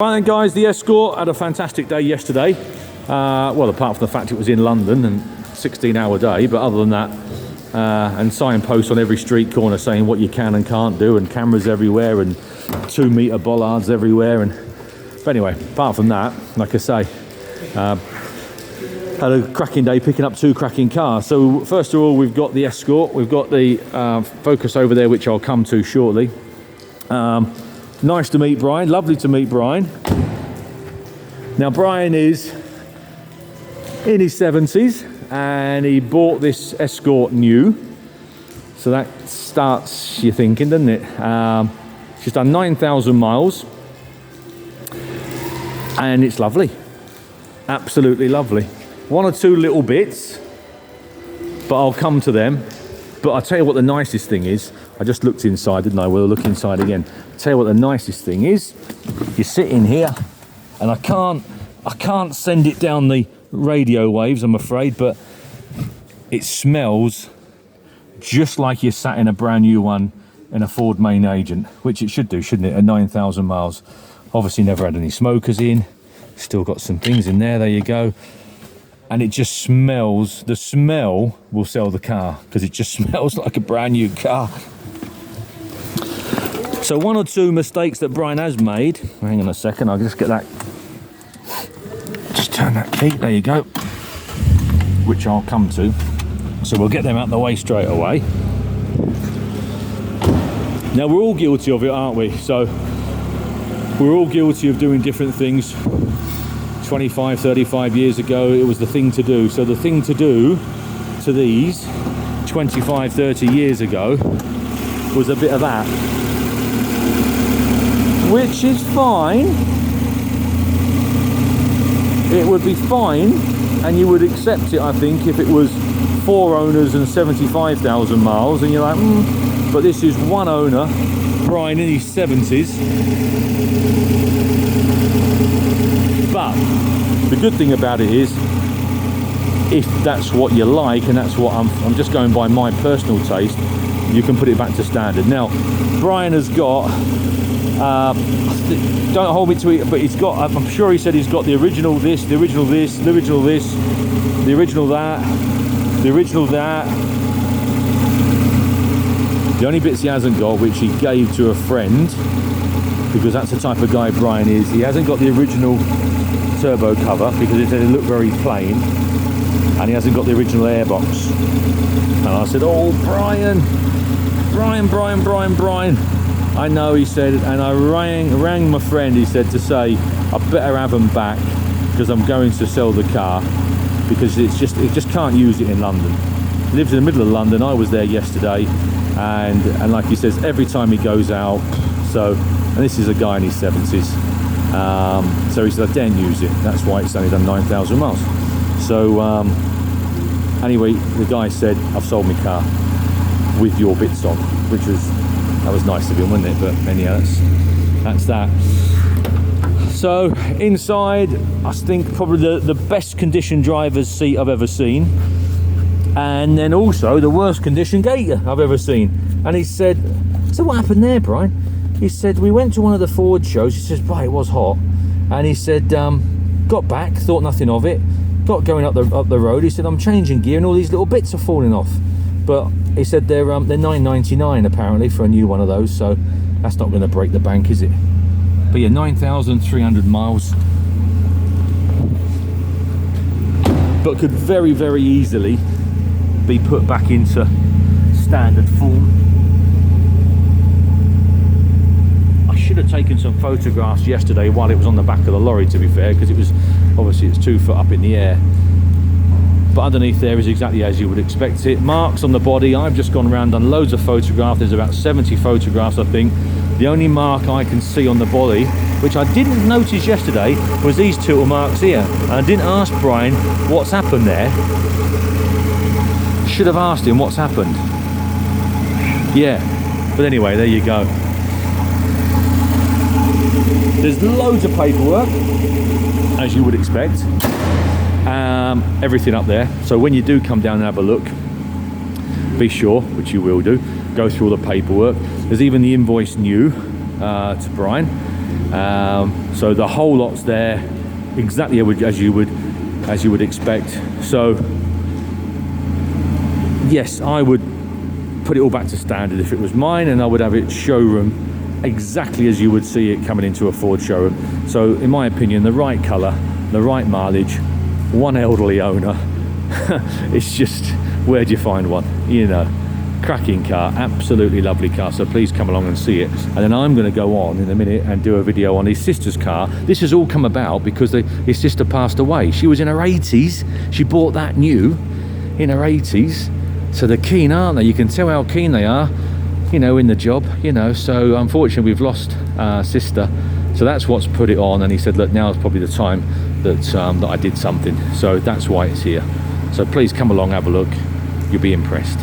Right then guys, the Escort had a fantastic day yesterday. Well, apart from the fact it was in London and 16-hour day, but other than that, and signposts on every street corner saying what you can and can't do, and cameras everywhere, and 2-metre bollards everywhere. But anyway, apart from that, like I say, had a cracking day picking up 2 cracking cars. So first of all, we've got the Escort, we've got the Focus over there, which I'll come to shortly. Nice to meet Brian, lovely to meet Brian. Now Brian is in his 70s and he bought this Escort new. So that starts you thinking, doesn't it? She's done 9,000 miles and it's lovely, absolutely lovely. 1 or 2 little bits, but I'll come to them. But I'll tell you what the nicest thing is. I just looked inside, didn't I? We'll look inside again. I'll tell you what the nicest thing is. You sit in here, and I can't send it down the radio waves, I'm afraid, but it smells just like you sat in a brand new one in a Ford main agent, which it should do, shouldn't it? At 9,000 miles. Obviously never had any smokers in. Still got some things in there, there you go. And it just smells, the smell will sell the car because it just smells like a brand new car. So 1 or 2 mistakes that Brian has made. Hang on a second, I'll just get that. Just turn that key, there you go. Which I'll come to. So we'll get them out of the way straight away. Now we're all guilty of it, aren't we? So we're all guilty of doing different things. 25, 35 years ago, it was the thing to do. So the thing to do to these 25, 30 years ago was a bit of that, which is fine. It would be fine, and you would accept it, I think, if it was 4 owners and 75,000 miles, and you're like, but this is 1 owner, Brian in his 70s. But the good thing about it is, if that's what you like, and that's what I'm just going by my personal taste, you can put it back to standard. Now, Brian has got, don't hold me to it, but he's got, I'm sure he said he's got the original this, the original this, the original this, the original that, the original that. The only bits he hasn't got, which he gave to a friend, because that's the type of guy Brian is, he hasn't got the original turbo cover because it said it looked very plain, and he hasn't got the original airbox. And I said, oh Brian, I know, he said, and I rang my friend, he said, to say I better have them back because I'm going to sell the car, because it just can't use it in London. He lives in the middle of London. I was there yesterday, and like he says, every time he goes out, so, and this is a guy in his 70s, so he said I daren't use it, that's why it's only done 9,000 miles. So anyway, the guy said, I've sold my car with your bits on, which was nice of him, wasn't it? But anyhow, that's that. So inside, I think probably the best conditioned driver's seat I've ever seen, and then also the worst conditioned gator I've ever seen. And he said, so what happened there, Brian? He said, we went to one of the Ford shows. He says, right, it was hot. And he said, got back, thought nothing of it, got going up the road. He said, I'm changing gear and all these little bits are falling off. But he said they're $9.99 apparently for a new one of those, so that's not going to break the bank, is it? But yeah, 9,300 miles. But could very, very easily be put back into standard form. Should have taken some photographs yesterday while it was on the back of the lorry, to be fair, because it was obviously it's 2 foot up in the air, but underneath there is exactly as you would expect it. Marks on the body, I've just gone around, done loads of photographs. There's about 70 photographs, I think. The only mark I can see on the body, which I didn't notice yesterday, was these 2 little marks here, and I didn't ask Brian what's happened there. Should have asked him what's happened. Yeah, but anyway, there you go. There's loads of paperwork, as you would expect, everything up there. So when you do come down and have a look, be sure, which you will do, go through all the paperwork. There's even the invoice new to Brian. So the whole lot's there, exactly as you would expect. So yes, I would put it all back to standard if it was mine, and I would have it showroom exactly as you would see it coming into a Ford showroom. So in my opinion, the right colour, the right mileage, one elderly owner. It's just, where do you find one? You know, cracking car, absolutely lovely car. So please come along and see it. And then I'm going to go on in a minute and do a video on his sister's car. This has all come about because his sister passed away. She was in her 80s. She bought that new in her 80s. So they're keen, aren't they? You can tell how keen they are, you know, in the job, you know. So unfortunately we've lost sister, so that's what's put it on. And he said, look, now is probably the time that I did something, so that's why it's here. So please come along, have a look, you'll be impressed.